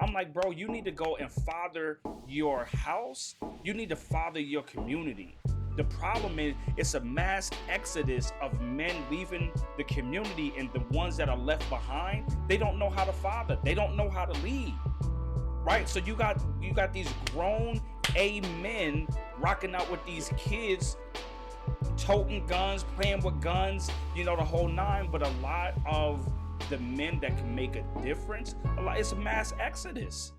I'm like, bro, you need to go and father your house. You need to father your community. The problem is it's a mass exodus of men leaving the community, and the ones that are left behind, they don't know how to father. They don't know how to lead. Right? So you got these grown A men rocking out with these kids, toting guns, playing with guns, the whole nine. But a lot of the men that can make a difference, it's a mass exodus.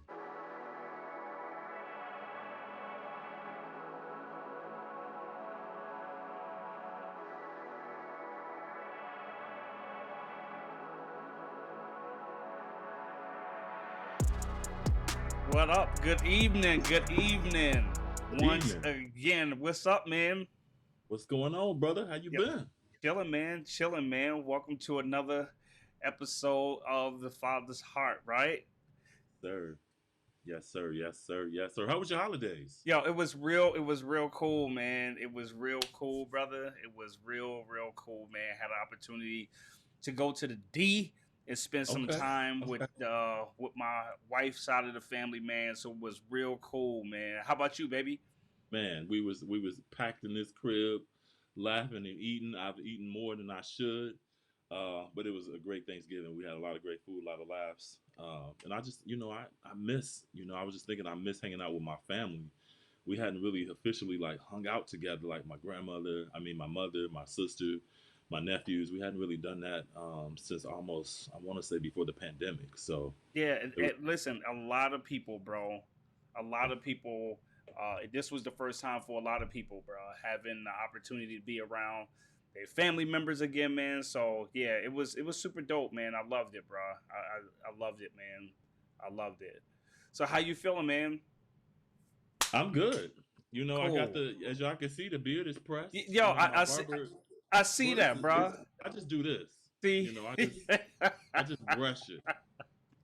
What up? Good evening. Good evening. Good Once evening. again, what's up, man? What's going on, brother? How you Yep. been? Chilling, man. Chilling, man. Welcome to another episode of The Father's Heart, right? Sir. Yes, sir. Yes, sir. Yes, sir. How was your holidays? Yo, it was real cool, man. It was real cool, brother. It was real cool, man. Had an opportunity to go to the D and spend some Okay. time Okay. with my wife's side of the family, man. So it was real cool, man. How about you, baby? Man, we was packed in this crib, laughing and eating. I've eaten more than I should. But it was a great Thanksgiving. We had a lot of great food, a lot of laughs. And I just, I miss, I was just thinking I miss hanging out with my family. We hadn't really officially like hung out together, like my grandmother, I mean my mother, my sister, my nephews. We hadn't really done that since almost, I want to say, before the pandemic. So Yeah, it was, listen, a lot of people, bro. A lot of people. This was the first time for a lot of people, bro, having the opportunity to be around their family members again, man. So yeah, it was super dope, man. I loved it, bro. I loved it, man. I loved it. So how you feeling, man? I'm good. I got Cool. as y'all can see, the beard is pressed. Yo, My I see. barber, I see bro, that, bro. I just do this. See. I just brush it.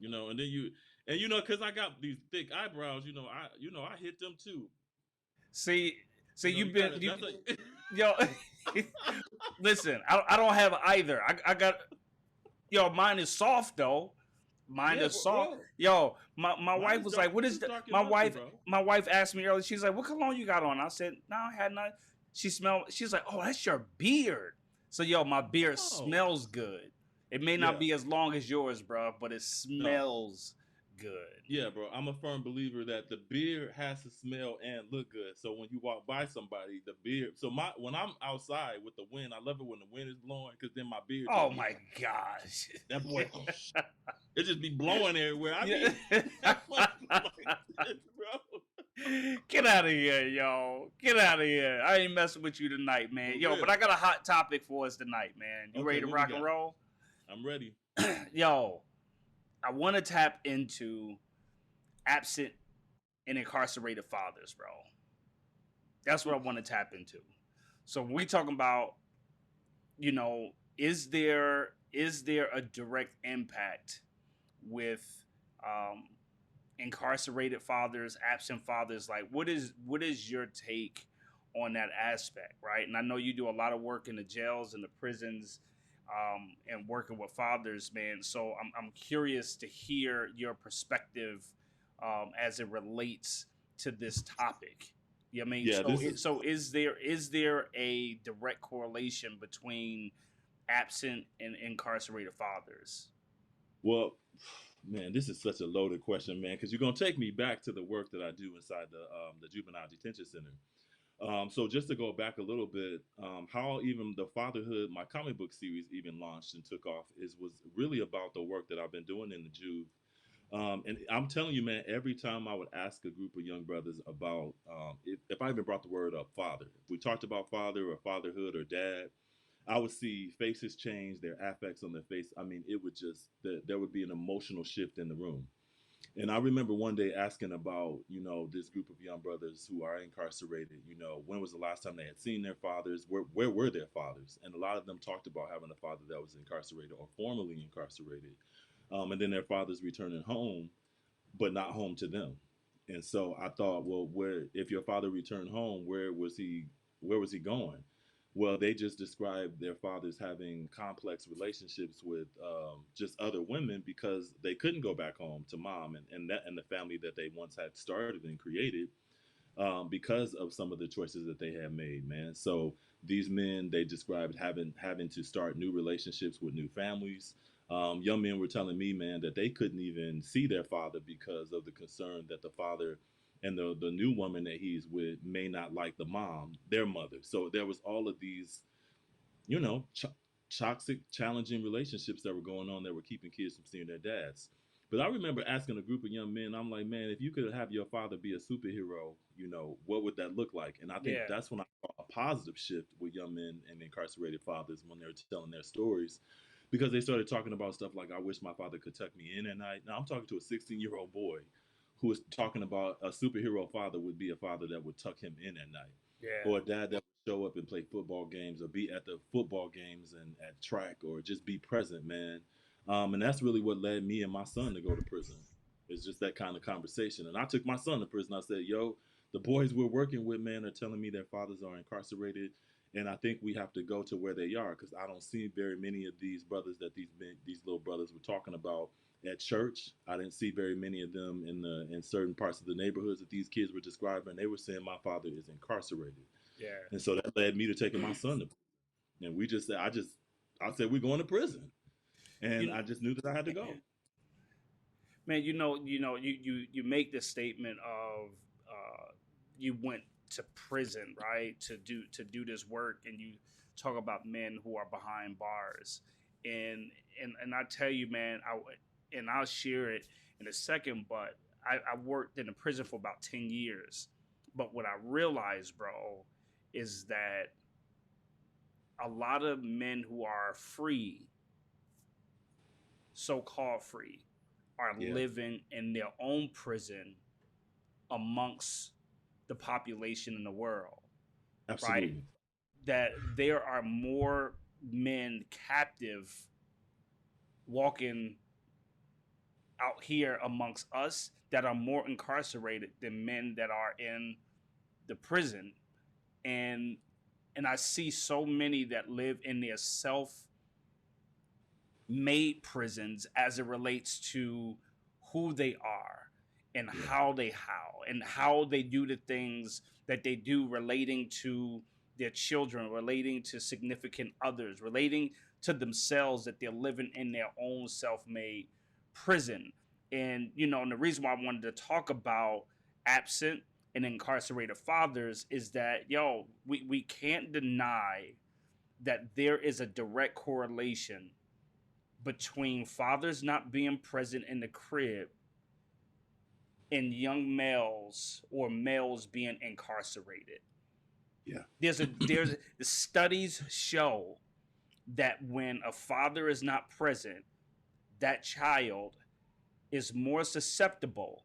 And then because I got these thick eyebrows, I hit them too. see. See, You you've gotta. been That's you. like, Yo, listen. I don't have either. I got. Yo, mine is soft though. Mine yeah, is soft. bro. Yo, my Mine wife is was like, dark. "What This is is the?" dark and My mushy, wife, bro. my wife asked me earlier. She's like, "What cologne you got on?" I said, "No, I had none." She smelled. She's like, "Oh, that's your beard." So, yo, my beard Oh, smells good. It may not yeah. be as long as yours, bro, but it No. smells good. Yeah, bro. I'm a firm believer that the beard has to smell and look good. So when you walk by somebody, the beard. So my when I'm outside with the wind, I love it when the wind is blowing because then my beard just Oh be my gosh. that boy. It just be blowing everywhere. I Yeah. be like this, bro. Get out of here, yo. Get out of here. I ain't messing with you tonight, For man. Yo, but I real. got a hot topic for us tonight, man. You ready Okay, to what we rock and got? roll? I'm ready. Yo, I want to tap into absent and incarcerated fathers, bro. That's what I want to tap into. So when we talking about, is there a direct impact with incarcerated fathers, absent fathers? Like, what is your take on that aspect, right? And I know you do a lot of work in the jails and the prisons, and working with fathers, man. So I'm curious to hear your perspective, as it relates to this topic. You know what I mean? Yeah, So this is is there a direct correlation between absent and incarcerated fathers? well, man. This is such a loaded question, man. Because you're gonna take me back to the work that I do inside the juvenile detention center. So just to go back a little bit, how even the fatherhood, my comic book series even launched and took off was really about the work that I've been doing in the Juve. And I'm telling you, man, every time I would ask a group of young brothers about if I even brought the word up, father, if we talked about father or fatherhood or dad, I would see faces change, their affects on their face. I mean, it would just there would be an emotional shift in the room. And I remember one day asking about, this group of young brothers who are incarcerated, when was the last time they had seen their fathers? Where were their fathers? And a lot of them talked about having a father that was incarcerated or formerly incarcerated. And then their fathers returning home, but not home to them. And so I thought, well, if your father returned home, where was he going? Well, they just described their fathers having complex relationships with just other women because they couldn't go back home to mom and the family that they once had started and created, because of some of the choices that they had made, man. So these men, they described having to start new relationships with new families. Young men were telling me, man, that they couldn't even see their father because of the concern that the father and the new woman that he's with may not like the mom, their mother. So there was all of these, you know, toxic, challenging relationships that were going on that were keeping kids from seeing their dads. But I remember asking a group of young men, I'm like, man, if you could have your father be a superhero, you know, what would that look like? And I think Yeah. that's when I saw a positive shift with young men and incarcerated fathers when they were telling their stories, because they started talking about stuff like, I wish my father could tuck me in at night. Now I'm talking to a 16-year-old boy who was talking about a superhero father would be a father that would tuck him in at night, Yeah. or a dad that would show up and play football games or be at the football games and at track or just be present, man. And that's really what led me and my son to go to prison. It's just that kind of conversation. And I took my son to prison. I said, yo, the boys we're working with, man, are telling me their fathers are incarcerated. And I think we have to go to where they are, because I don't see very many of these brothers that these little brothers were talking about at church. I didn't see very many of them in certain parts of the neighborhoods that these kids were describing. They were saying my father is incarcerated. Yeah. And so that led me to taking my son to prison. And we just said, I said, we're going to prison. And You I just knew that I had to go. man, you make the statement of you went to prison, right, to do this work, and you talk about men who are behind bars, and and I tell you, man, I'll share it in a second, but I worked in a prison for about 10 years, but what I realized, bro, is that a lot of men who are free, so-called free, are Yeah, living in their own prison amongst the population in the world, right? absolutely. That there are more men captive walking out here amongst us that are more incarcerated than men that are in the prison. And I see so many that live in their self made prisons as it relates to who they are and Yeah, how they do the things that they do, relating to their children, relating to significant others, relating to themselves, that they're living in their own self-made prison. And and the reason why I wanted to talk about absent and incarcerated fathers is that, we can't deny that there is a direct correlation between fathers not being present in the crib and young males or males being incarcerated. yeah, There's the studies show that when a father is not present, that child is more susceptible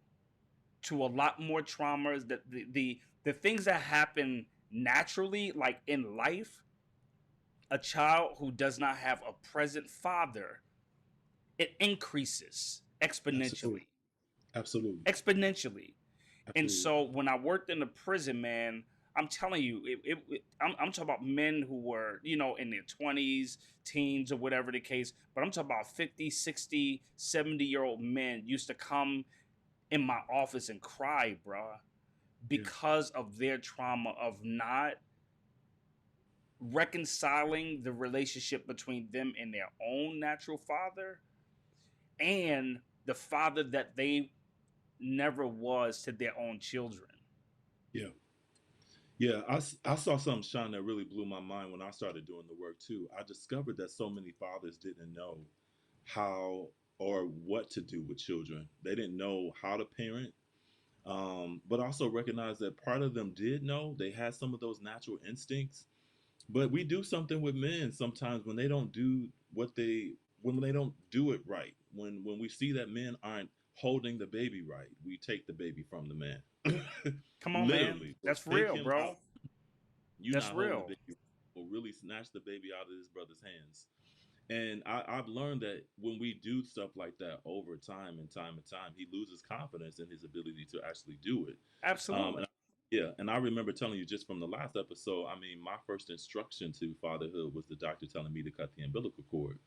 to a lot more traumas. That the things that happen naturally, like in life, a child who does not have a present father, it increases absolutely, exponentially. absolutely, Exponentially. And absolutely. so when I worked in the prison, man, I'm telling you, I'm talking about men who were, in their 20s, teens, or whatever the case. But I'm talking about 50, 60, 70-year-old men used to come in my office and cry, bruh, Yeah, because of their trauma of not reconciling the relationship between them and their own natural father and the father that they never was to their own children. yeah, yeah. I saw something, Sean, that really blew my mind when I started doing the work too. I discovered that so many fathers didn't know how or what to do with children. They didn't know how to parent, but also recognize that part of them did know. They had some of those natural instincts. But we do something with men sometimes when they don't do what they when they don't do it right. When we see that men aren't holding the baby right, we take the baby from the man. Come on, man. Literally, we'll That's take real, him out. bro. You That's not holding the real. baby. Will really snatch the baby out of his brother's hands. And I've learned that when we do stuff like that over time and time, he loses confidence in his ability to actually do it. And Absolutely. Yeah, and I remember telling you just from the last episode, I mean, my first instruction to fatherhood was the doctor telling me to cut the umbilical cord.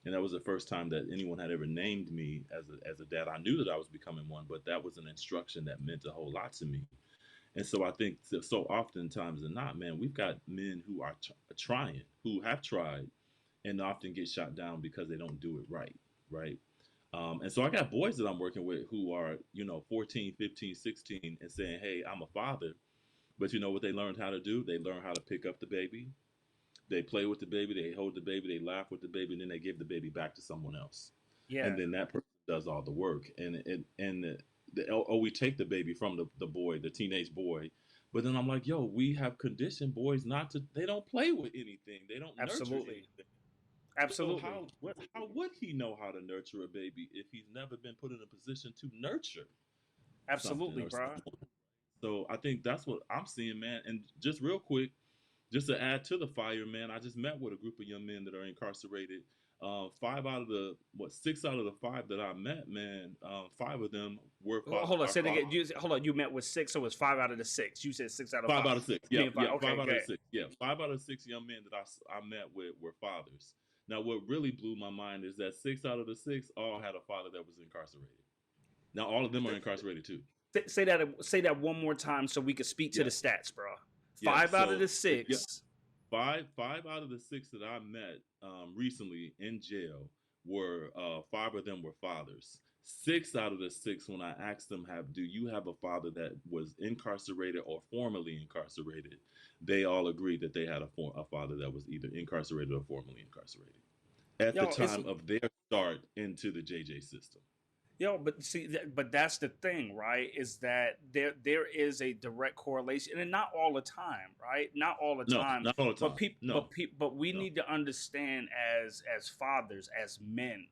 And that was the first time that anyone had ever named me as a dad. I knew that I was becoming one, but that was an instruction that meant a whole lot to me. And so I think so oftentimes than not, man, we've got men who are trying, who have tried, and often get shot down because they don't do it right, right? And so I got boys that I'm working with who are, 14, 15, 16, and saying, hey, I'm a father. But you know what they learned how to do? They learn how to pick up the baby, they play with the baby, they hold the baby, they laugh with the baby, and then they give the baby back to someone else. Yeah, And then that person does all the work. And we take the baby from the boy, the teenage boy. But then I'm like, yo, we have conditioned boys not to, they don't play with anything, they don't nurture absolutely, anything. So absolutely, how would he know how to nurture a baby if he's never been put in a position to nurture something absolutely, or bro. someone? So I think that's what I'm seeing, man. And just real quick, just to add to the fire, man, I just met with a group of young men that are incarcerated. Five out of the what 6 out of the five that I met, man, five of them were Hold on, our say it father. again. Hold on, you met with six, so it's 5 out of the 6. You said 6 out of 5. 5 out of 6, I yeah, mean, five. yeah, Okay, five out of good. the six, yeah, 5 out of 6 young men that I met with were fathers. Now, what really blew my mind is that 6 out of the 6 all had a father that was incarcerated. Now, all of them are incarcerated too. Say that one more time so we can speak to Yeah, the stats, bro. yeah. Five out of So, the yeah, six. five out of the 6 that I met recently in jail were 5 of them were fathers. 6 out of the 6, when I asked them, "Have do you have a father that was incarcerated or formerly incarcerated?" They all agreed that they had a father that was either incarcerated or formerly incarcerated at the Yo, it's time of their start into the JJ system. Yo, but see, but that's the thing, right? Is that there is a direct correlation, and not all the time, right? Not all the No, time, not all the but time. No, but we no. need to understand as fathers, as men,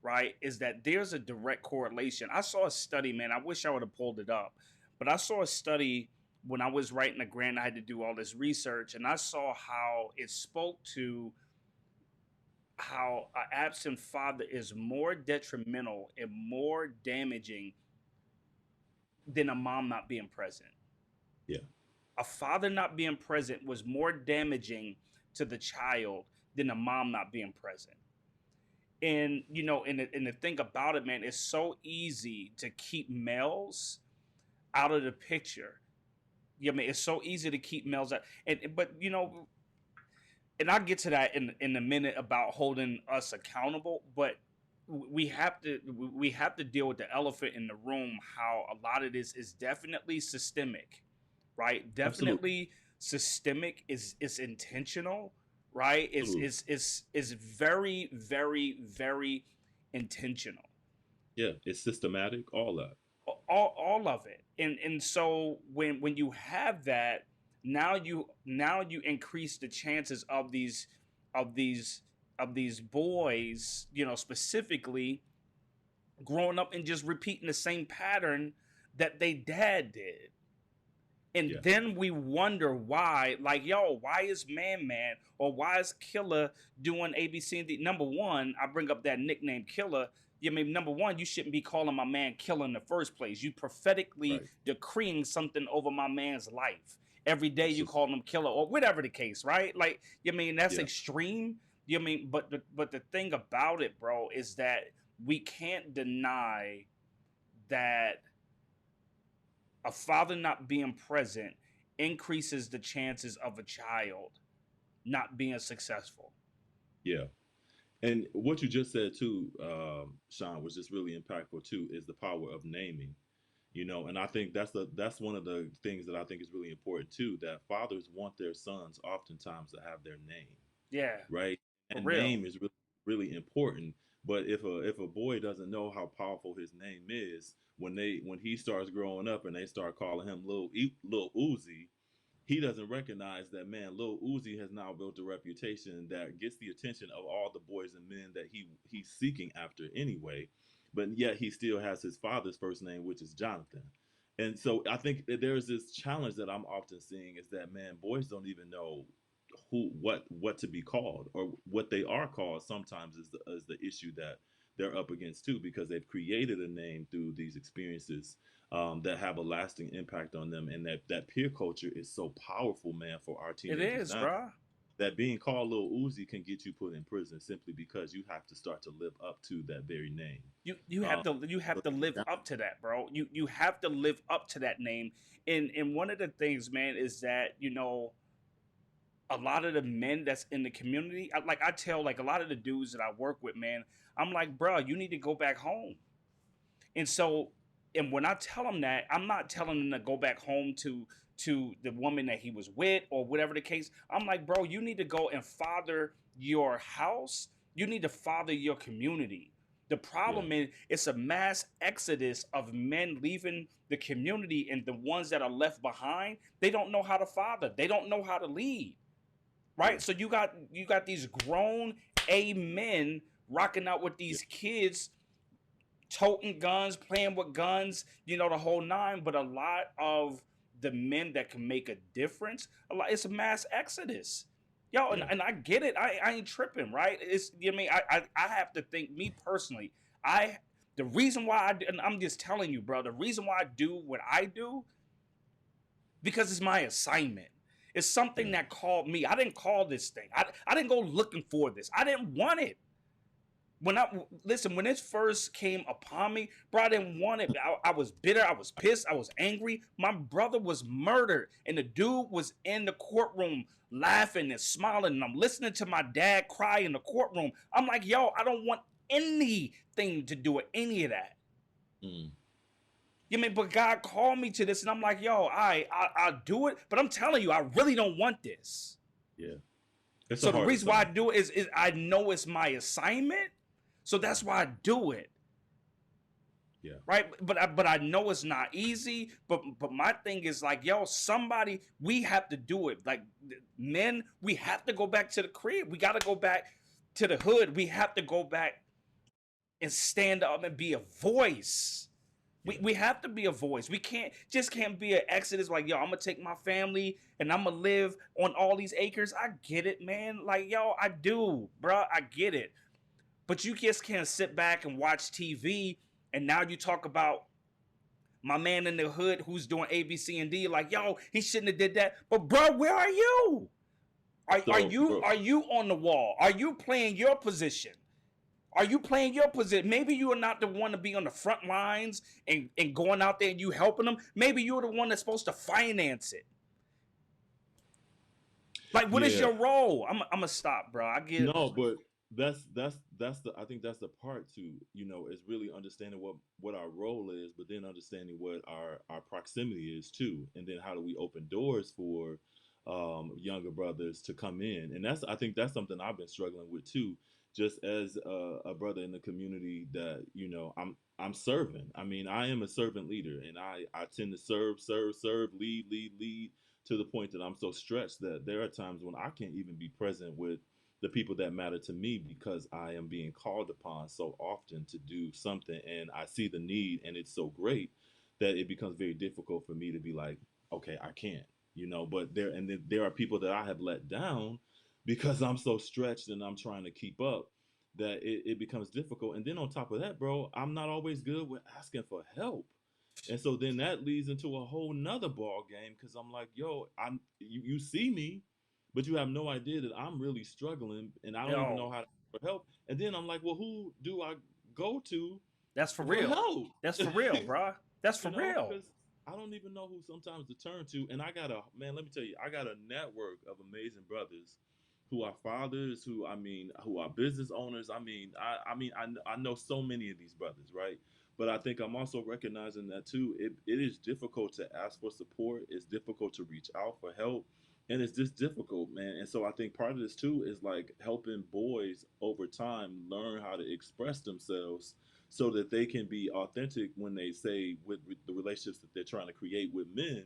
right? Is that there's a direct correlation. I saw a study, man. I wish I would have pulled it up, but I saw a study when I was writing a grant. I had to do all this research, and I saw how it spoke to how an absent father is more detrimental and more damaging than a mom not being present. Yeah, A father not being present was more damaging to the child than a mom not being present. And and the thing about it, man, it's so easy to keep males out of the picture. Yeah, I mean, it's so easy to keep males out, but and I'll get to that in a minute about holding us accountable. But we have to deal with the elephant in the room. How a lot of this is definitely systemic, right? absolutely, Definitely systemic is intentional, right? Is absolutely. is is very very very intentional. Yeah, it's systematic. All that. All of it. And so when you have that, now you increase the chances of these of these boys, specifically growing up and just repeating the same pattern that they dad did. And Yeah, then we wonder why, like, yo, why is man or why is Killer doing A, B, C, and D? Number one, I bring up that nickname Killer. Yeah, I mean, number one, you shouldn't be calling my man Killer in the first place. You prophetically right. decreeing something over my man's life. Every day you Absolutely. call him Killer or whatever the case, right? Like, you mean that's Yeah, extreme. You mean, but the thing about it, bro, is that we can't deny that a father not being present increases the chances of a child not being successful. yeah. And what you just said too, Sean, was just really impactful too. Is the power of naming, and I think that's one of the things that I think is really important too. That fathers want their sons oftentimes to have their name, Yeah, right? for And real. name is really really important. But if a boy doesn't know how powerful his name is, when he starts growing up and they start calling him Lil Uzi, he doesn't recognize that, man, Lil Uzi has now built a reputation that gets the attention of all the boys and men that he's seeking after anyway. But yet he still has his father's first name, which is Jonathan. And so I think that there's this challenge that I'm often seeing is that, man, boys don't even know what to be called, or what they are called sometimes is the issue they're up against too, because they've created a name through these experiences that have a lasting impact on them. And that peer culture is so powerful, man, for our It teenagers is, now. bro. That being called Lil Uzi can get you put in prison simply because you have to start to live up to that very name. You have Um, to you have but to live down, up to that, bro. You have to live up to that name. And one of the things, man, is that a lot of the men that's in the community, like I tell like a lot of the dudes that I work with, man, I'm like, bro, you need to go back home. And so, and when I tell them that, I'm not telling them to go back home to the woman that he was with or whatever the case. I'm like, bro, you need to go and father your house. You need to father your community. The yeah, problem is it's a mass exodus of men leaving the community, and the ones that are left behind, they don't know how to father. They don't know how to lead. yeah, Right? So you got these grown A men rocking out with yeah, these kids toting guns, playing with guns, the whole nine. But a lot of the men that can make a difference, it's a mass exodus. Yo, and, yeah, and I get it. I ain't tripping, right? It's you know what I mean. I have to think, me personally, I the reason why and I'm just telling you, bro, the reason why I do what I do, because it's my assignment. It's something yeah. that called me. I didn't call this thing. I didn't go looking for this. I didn't want it. When it first came upon me, bro, I didn't want it. I was bitter. I was pissed. I was angry. My brother was murdered, and the dude was in the courtroom laughing and smiling. And I'm listening to my dad cry in the courtroom. I'm like, yo, I don't want anything to do with any of that. Mm, You mean, but God called me to this, and I'm like, yo, I'll do it. But I'm telling you, I really don't want this. yeah. It's a So the hard reason why I assignment. do it is I know it's my assignment. So that's why I do it. Yeah, Right, but I know it's not easy. But my thing is like, yo, somebody, we have to do it. Like, men, we have to go back to the crib. We got to go back to the hood. We have to go back and stand up and be a voice. We, yeah, we have to be a voice. We can't be an exodus like, yo, I'm gonna take my family and I'm gonna live on all these acres. I get it, man. Like, yo, I do, bro. I get it. But you just can't sit back and watch TV, and now you talk about my man in the hood who's doing A, B, C, and D. Like, yo, he shouldn't have did that. But bro, where are you? Are so you bro, are you on the wall? Are you playing your position? Are you playing your position? Maybe you are not the one to be on the front lines and going out there and you helping them. Maybe you're the one that's supposed to finance it. Like, what is yeah. your role? I'm gonna stop, bro. I get. No, but that's the I think that's the part too, is really understanding what our role is, but then understanding what our proximity is too, and then how do we open doors for younger brothers to come in. And that's I think that's something I've been struggling with too, just as a brother in the community that, I'm serving. I mean, I am a servant leader, and I tend to serve, lead to the point that I'm so stretched that there are times when I can't even be present with the people that matter to me because I am being called upon so often to do something, and I see the need, and it's so great that it becomes very difficult for me to be like, okay, I can't, but there are people that I have let down because I'm so stretched and I'm trying to keep up that it becomes difficult. And then on top of that, bro, I'm not always good with asking for help. And so then that leads into a whole nother ball game because I'm like, yo, you see me, but you have no idea that I'm really struggling and I don't even Yo, know how to ask for help. And then I'm like, well, who do I go to that's for for real. help? That's for real, bro. That's for real. Because I don't even know who sometimes to turn to. And let me tell you, I got a network of amazing brothers who are fathers, who are business owners. I know so many of these brothers, right? But I think I'm also recognizing that too. It is difficult to ask for support. It's difficult to reach out for help. And it's just difficult, man. And so I think part of this too is like helping boys over time learn how to express themselves so that they can be authentic when they say with the relationships that they're trying to create with men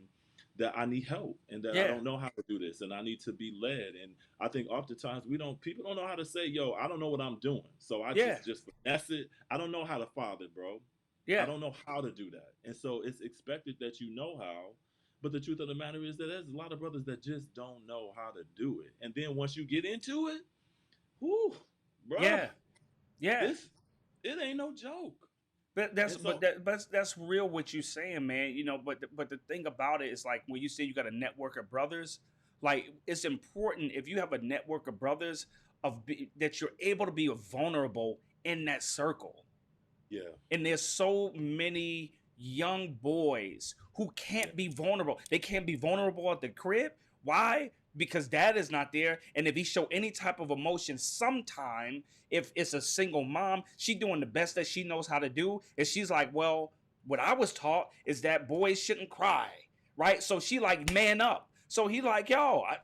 that I need help and that I Yeah, don't know how to do this and I need to be led. And I think oftentimes people don't know how to say, yo, I don't know what I'm doing. So I yeah, just finesse it. I don't know how to father, bro. I yeah, don't know how to do that. And so it's expected that you know how. But the truth of the matter is that there's a lot of brothers that just don't know how to do it. And then once you get into it, whoo, bruh, yeah, yeah, this. It ain't no joke. But that's And so that's real what you're saying, man. You know, but the thing about it is like when you say you got a network of brothers, like it's important if you have a network of brothers that you're able to be vulnerable in that circle. yeah, And there's so many young boys who yeah, can't be vulnerable. They can't be vulnerable at the crib. Why? Because dad is not there. And if he show any type of emotion sometime, if it's a single mom, she doing the best that she knows how to do. And she's like, well, what I was taught is that boys shouldn't cry. Right. So she like man up. So he like, yo, I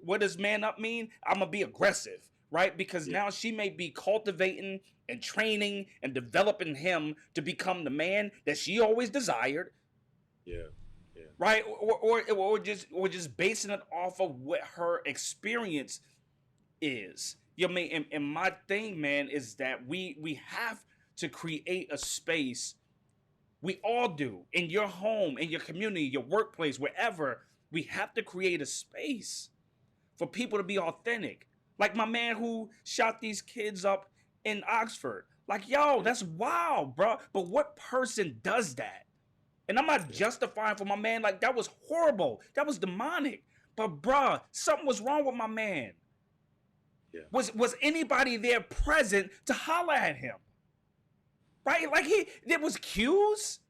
what does man up mean? I'm gonna be aggressive, right? Because yeah, now she may be cultivating and training and developing him to become the man that she always desired, yeah, yeah, right? Or just basing it off of what her experience is. You know what I mean? And my thing, man, is that we have to create a space. We all do in your home, in your community, your workplace, wherever. We have to create a space for people to be authentic. Like my man who shot these kids up in Oxford. Like, yo, yeah, that's wild, bro. But what person does that? And I'm not yeah, justifying for my man. Like, that was horrible. That was demonic. But, bruh, something was wrong with my man. yeah, Was anybody there present to holler at him? Right? Like, there was cues.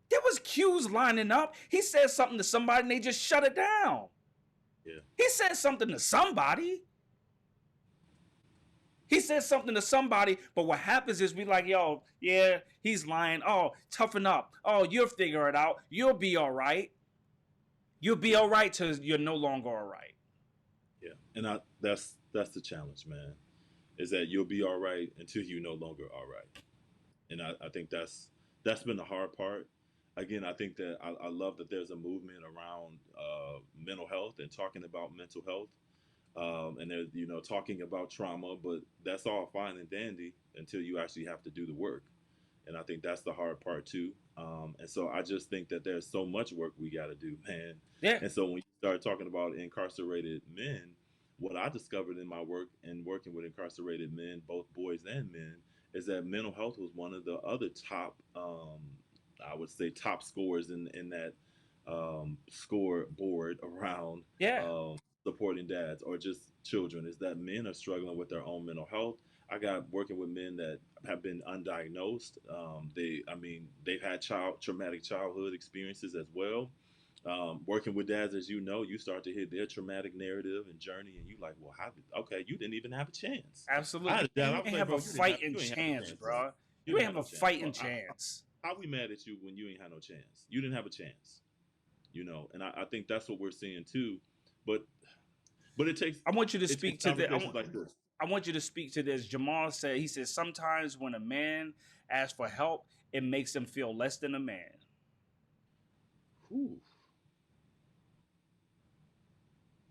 There was cues lining up. He said something to somebody and they just shut it down. yeah, He said something to somebody. He says something to somebody, but what happens is we like, yo, yeah, he's lying. Oh, toughen up. Oh, you'll figure it out. You'll be all right. You'll be yeah, all right till you're no longer all right. yeah. And that's the challenge, man. Is that you'll be all right until you no longer all right. And I think that's been the hard part. Again, I think that I love that there's a movement around mental health and talking about mental health. And they're talking about trauma, but that's all fine and dandy until you actually have to do the work. And I think that's the hard part too. And so I just think that there's so much work we got to do, man. Yeah. And so when you start talking about incarcerated men, what I discovered in my work and working with incarcerated men, both boys and men, is that mental health was one of the other top, I would say, top scores in that score board around Yeah. supporting dads or just children. Is that men are struggling with their own mental health. I got working with men that have been undiagnosed. I mean, they've had traumatic childhood experiences as well. Working with dads, as you know, you start to hear their traumatic narrative and journey, and you like, well, okay, you didn't even have a chance. I Absolutely. had a dad. I You was ain't like, have bro, a fighting you ain't have a chance, chance, bro. bro. You You didn't ain't have have no a chance, bro. fighting chance. How we mad at you when you ain't had no chance? You didn't have a chance, and I think that's what we're seeing too. But it takes I want you to it takes speak to the. conversations like this. I want you to speak to this. Jamal said. He said sometimes when a man asks for help, it makes him feel less than a man. Whew,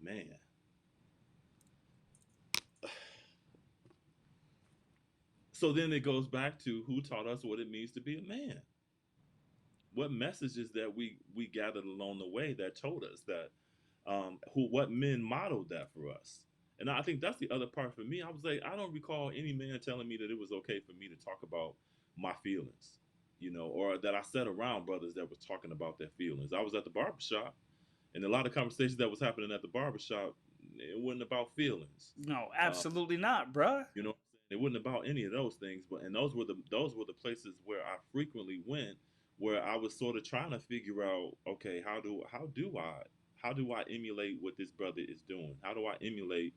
man. So then it goes back to who taught us what it means to be a man. What messages that we gathered along the way that told us that what men modeled that for us. And I think that's the other part for me. I was like, I don't recall any man telling me that it was okay for me to talk about my feelings, or that I sat around brothers that was talking about their feelings. I was at the barbershop, and a lot of conversations that was happening at the barbershop, it wasn't about feelings. No, Uh, absolutely not, bruh. you know, it wasn't about any of those things. But and those were the places where I frequently went, where I was sort of trying to figure out, okay, how do I emulate what this brother is doing? How do I emulate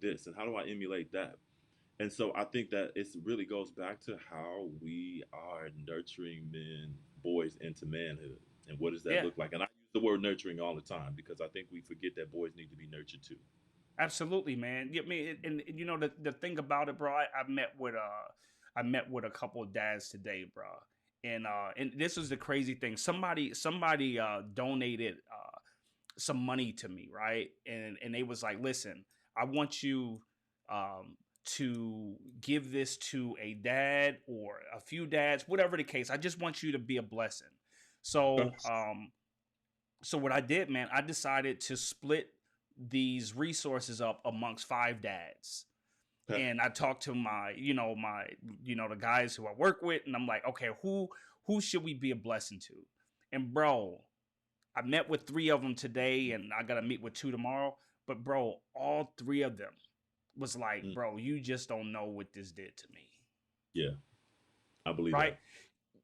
this, and how do I emulate that? And so I think that it really goes back to how we are nurturing men, boys into manhood, and what does that Yeah, look like? And I use the word nurturing all the time because I think we forget that boys need to be nurtured too. absolutely, man. I mean, and you know the thing about it, bro. I met with a couple of dads today, bro. And this was the crazy thing. Somebody donated some money to me, right? And they was like, listen, I want you to give this to a dad or a few dads, whatever the case. I just want you to be a blessing. Okay. So what I did, man, I decided to split these resources up amongst five dads. Okay. and I talk to the guys who I work with, and I'm like, okay, who should we be a blessing to? And bro, I met with 3 of them today, and I gotta meet with 2 tomorrow. But bro, all 3 of them was like, Mm. bro, you just don't know what this did to me, Yeah, I believe right? that.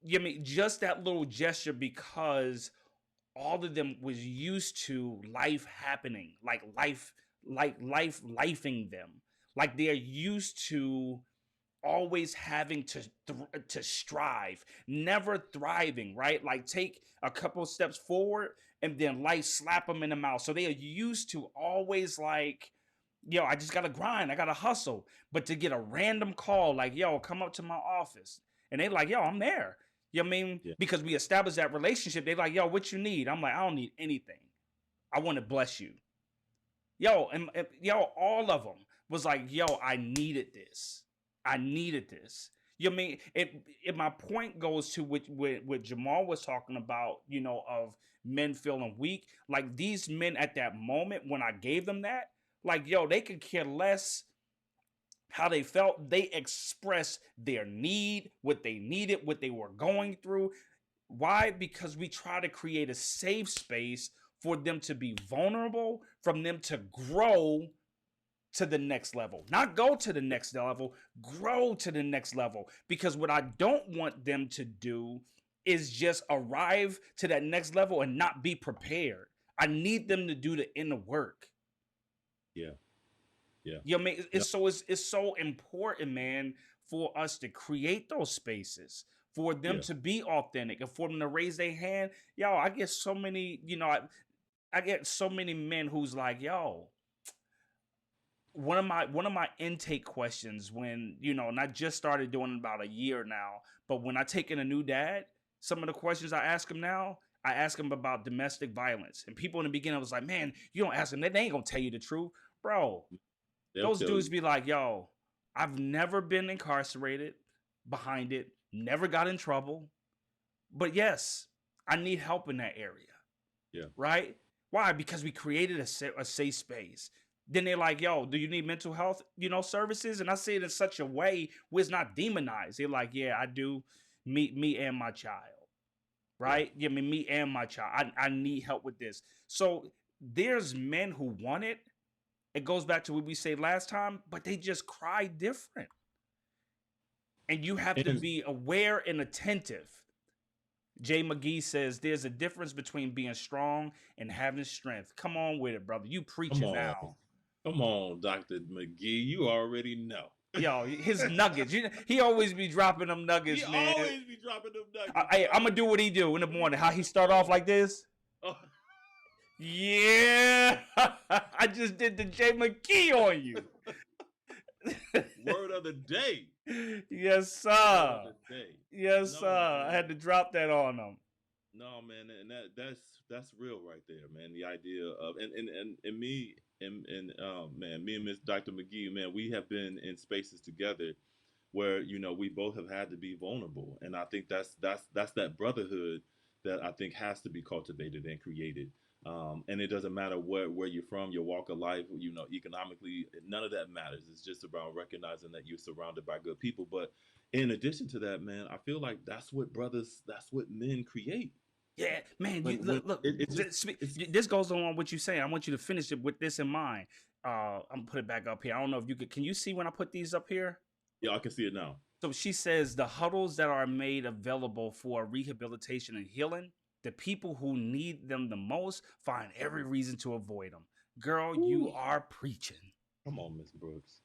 You mean just that little gesture, because all of them was used to life happening, like life lifing them, like they're used to always having to strive, never thriving, right? Like take a couple of steps forward and then life slap them in the mouth. So they are used to always like, yo, I just gotta grind, I gotta hustle. But to get a random call like, yo, come up to my office, and they like, yo, I'm there. You know what I mean? Yeah. Because we established that relationship. They like, yo, what you need? I'm like, I don't need anything. I want to bless you. Yo, and yo, all of them was like, yo, I needed this. I needed this. You know what I mean? My point goes to what Jamal was talking about, of men feeling weak. Like these men at that moment when I gave them that, like, yo, they could care less how they felt. They expressed their need, what they needed, what they were going through. Why? Because we try to create a safe space for them to be vulnerable, from them to grow to the next level. Not go to the next level, grow to the next level. Because what I don't want them to do is just arrive to that next level and not be prepared. I need them to do the inner work. Yeah. Yeah. You know what I mean? Yeah. It's so important, man, for us to create those spaces, for them Yeah. to be authentic, and for them to raise their hand. Yo, I get so many, I get so many men who's like, yo, one of my intake questions when, and I just started doing it about a year now, but when I take in a new dad, some of the questions I ask him now, I ask him about domestic violence. And people in the beginning was like, man, you don't ask them, they ain't gonna tell you the truth. Bro, They'll those tell dudes you. be like, yo, I've never been incarcerated behind it, never got in trouble. But yes, I need help in that area. Yeah. Right? Why? Because we created a safe space. Then they're like, yo, do you need mental health, services? And I say it in such a way where it's not demonized. They're like, yeah, I do. Me and my child. Right? Yeah, me and my child. I need help with this. So there's men who want it. It goes back to what we said last time, but they just cry different. And you have to And be aware and attentive. Jay McGee says there's a difference between being strong and having strength. Come on with it, brother. You come preaching on. now. Come on, Dr. McGee. You already know. Yo, his nuggets. He always be dropping them nuggets, He man. always be dropping them nuggets. I'm going to do what he do in the morning. How he start off like this? Oh. Yeah. I just did the Jay McGee on you. Word of the day. Yes, sir. Word of the day. Yes, No, sir. man. I had to drop that on him. No, man, and that's real right there, man. The idea of and me and man, me and Miss Dr. McGee, man, we have been in spaces together where we both have had to be vulnerable, and I think that's that brotherhood that I think has to be cultivated and created. And it doesn't matter where you're from, your walk of life, economically, none of that matters. It's just about recognizing that you're surrounded by good people. But in addition to that, man, I feel like that's what men create. Yeah, man. Like Look. This goes on what you're saying. I want you to finish it with this in mind. I'm gonna put it back up here. I don't know if you could. Can you see when I put these up here? Yeah, I can see it now. So she says the huddles that are made available for rehabilitation and healing, the people who need them the most find every reason to avoid them. Girl, Ooh. you are preaching. Come on, Miss Brooks.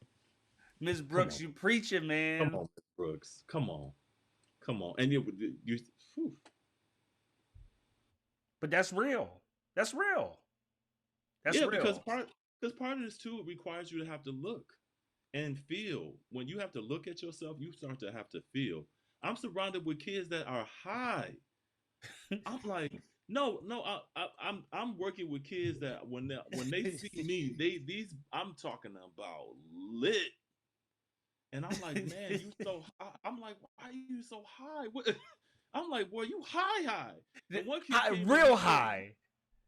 Miss Brooks, you preaching, man. Come on, Miss Brooks. Come on. And you whew. But that's real. That's real. That's real. Because part of this too requires you to have to look and feel. When you have to look at yourself, you start to have to feel. I'm surrounded with kids that are high. I'm like, no, I'm working with kids that when they see me, I'm talking about lit. And I'm like, man, you so high. I'm like, why are you so high? What? I'm like, boy, you high. One kid real high.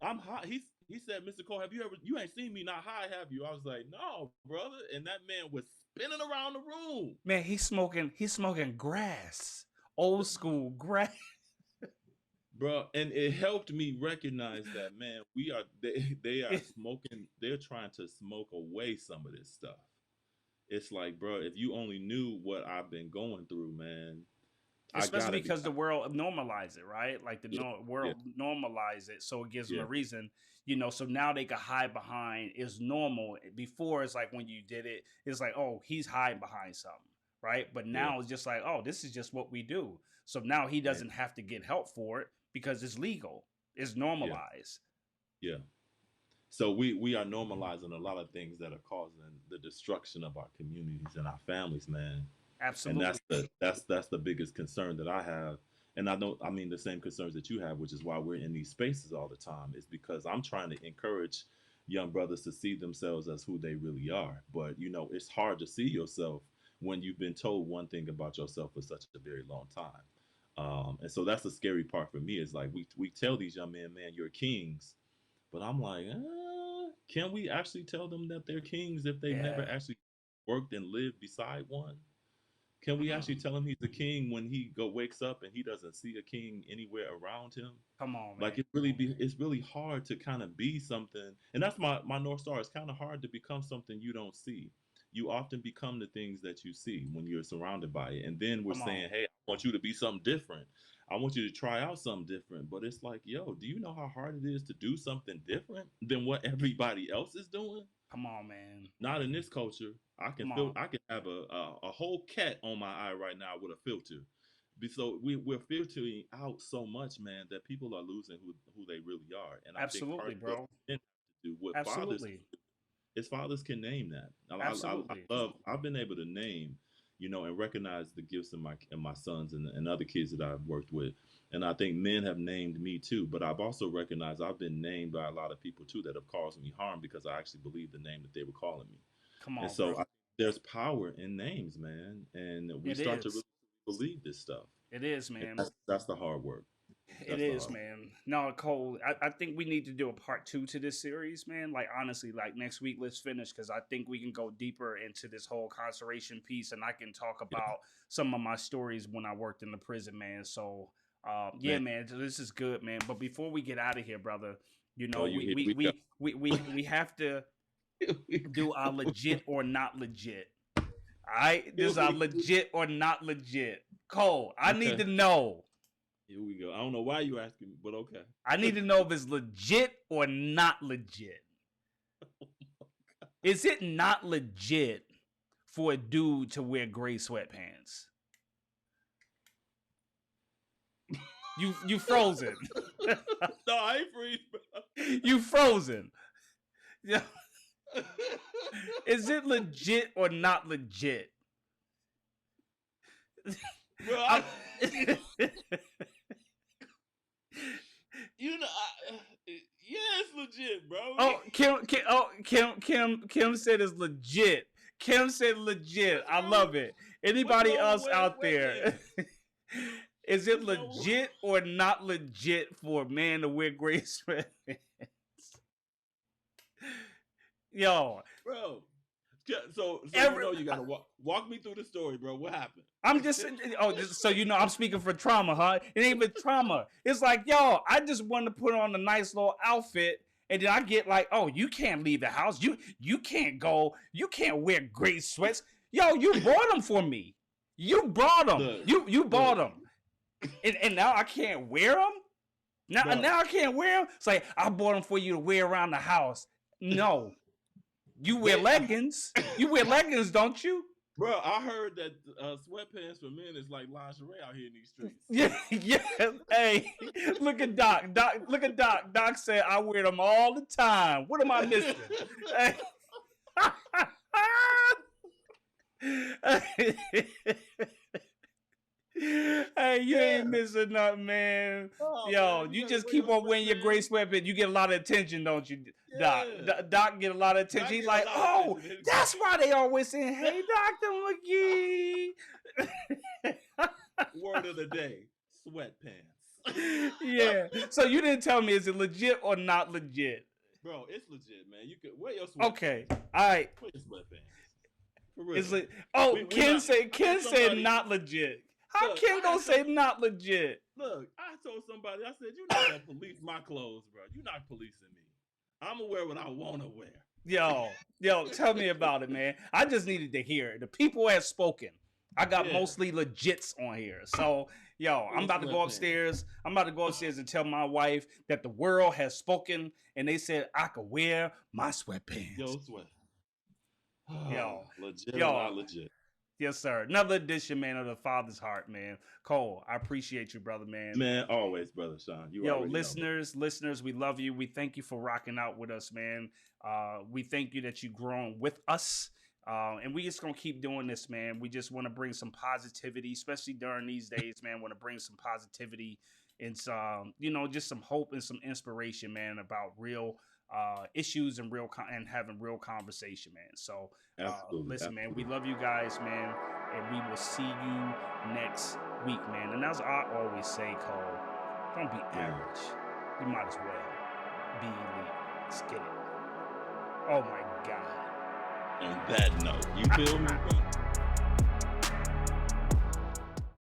I'm high. He said, Mr. Cole, you ain't seen me not high, have you? I was like, no, brother. And that man was spinning around the room. Man, he's smoking grass. Old school grass. Bro, and it helped me recognize that, man, they are smoking, they're trying to smoke away some of this stuff. It's like, bro, if you only knew what I've been going through, man, I Especially gotta be. because the world normalize it, right? Like the Yeah, yeah, world normalize it, so it gives them yeah, a reason, so now they can hide behind is normal. Before it's like when you did it, it's like, oh, he's hiding behind something, right? But yeah, now it's just like, oh, this is just what we do. So now he man, doesn't have to get help for it because it's legal, it's yeah, normalized. yeah. So we are normalizing a lot of things that are causing the destruction of our communities and our families, man. And Absolutely. that's the biggest concern that I have. And I mean the same concerns that you have, which is why we're in these spaces all the time, is because I'm trying to encourage young brothers to see themselves as who they really are. But it's hard to see yourself when you've been told one thing about yourself for such a very long time. And so that's the scary part for me, is like we tell these young men, man, you're kings. But I'm like, can we actually tell them that they're kings if they've never Yeah. actually worked and lived beside one? Can we actually Mm. tell him he's a king when he wakes up and he doesn't see a king anywhere around him? Come on, Like man. it's really hard to kind of be something, and that's my North Star. It's kind of hard to become something you don't see. You often become the things that you see when you're surrounded by it. And then we're Come on. saying, hey, I want you to be something different. I want you to try out something different. But it's like, yo, do you know how hard it is to do something different than what everybody else is doing? Come on, man. Not in this culture. Come on. I can have a whole cat on my eye right now with a filter. So we're filtering out so much, man, that people are losing who they really are. And I think part Absolutely, of what bro. men have to do, what fathers Absolutely. is fathers can name that. I Absolutely. love, I've been able to name, and recognize the gifts in my sons and other kids that I've worked with. And I think men have named me too, but I've also recognized I've been named by a lot of people too that have caused me harm because I actually believe the name that they were calling me. Come And on, so bro. there's power in names, man, and we It start to is. really believe this stuff. It is, And man. that's the hard work. It That's the is, hard work. man. No, Cole, I think we need to do a part 2 to this series, man. Like, honestly, like next week, let's finish because I think we can go deeper into this whole incarceration piece and I can talk Yeah, about some of my stories when I worked in the prison, man. So, yeah, man. man, this is good, man. But before we get out of here, brother, Oh, you here we go. we have to do our legit or not legit. All right, this Here is our we legit or not legit. Cole, I need Okay. to know. Here we go. I don't know why you asking me, but okay. I need to know if it's legit or not legit. Is it not legit for a dude to wear gray sweatpants? You frozen. No, I ain't freeze, bro. You frozen. Yeah. Is it legit or not legit? Bro, yeah, it's legit, bro. Kim said it's legit. Kim said legit. I What's wrong? love it. What's Anybody wrong with else wearing out there? sweatpants? Is it What's wrong with legit or not legit for a man to wear gray sweatpants? Yo, bro? So every you gotta walk me through the story, bro. What happened? I'm just so I'm speaking for trauma, huh? It ain't even trauma. It's like, yo, I just wanted to put on a nice little outfit, and then I get like, oh, you can't leave the house. You can't go. You can't wear gray sweats. Yo, you bought them for me. You brought them. Look, You bought look, them, and now I can't wear them. bro. Now I can't wear them. It's like I bought them for you to wear around the house. No, you wear leggings. You wear leggings, don't you? Bro, I heard that sweatpants for men is like lingerie out here in these streets. Yeah. Hey, look at Doc. Look at Doc. Doc said I wear them all the time. What am I missing? Hey, you ain't missing nothing, man. Oh, Yo, man, you gotta just wear keep your on wearing your gray sweatpants. sweatpants. You get a lot of attention, don't you, Doc? Yeah. Doc get a lot of attention. Doc He's get a like, lot of oh, attention. that's why they always saying, hey, Dr. McGee. Word of the day: sweatpants. Yeah. So you didn't tell me, is it legit or not legit? Bro, it's legit, man. You could wear your sweatpants. Okay. All right. Wear your sweatpants. For real. It's like, oh, Ken said somebody, not legit. How look, Ken gonna say not legit? Look, I told somebody, I said, you're not gonna police my clothes, bro. You're not policing me. I'm gonna wear what I wanna wear. Yo, tell me about it, man. I just needed to hear it. The people have spoken. I got mostly legits on here. So, I'm about to go upstairs. I'm about to go upstairs and tell my wife that the world has spoken and they said I could wear my sweatpants. Yo, sweat. Legit or not legit. Yes, sir. Another edition, man, of the Father's Heart, man. Cole, I appreciate you, brother, man. Man, always, brother Shon. Listeners, we love you. We thank you for rocking out with us, man. We thank you that you're growing with us. And we just gonna keep doing this, man. We just want to bring some positivity, especially during these days, man. Want to bring some positivity and some, just some hope and some inspiration, man, about real issues and having real conversation, man. So listen, man, we love you guys, man, and we will see you next week, man. And as I always say, Cole, don't be average. You might as well be elite. Let's get it. Oh my God. On that note, you feel me?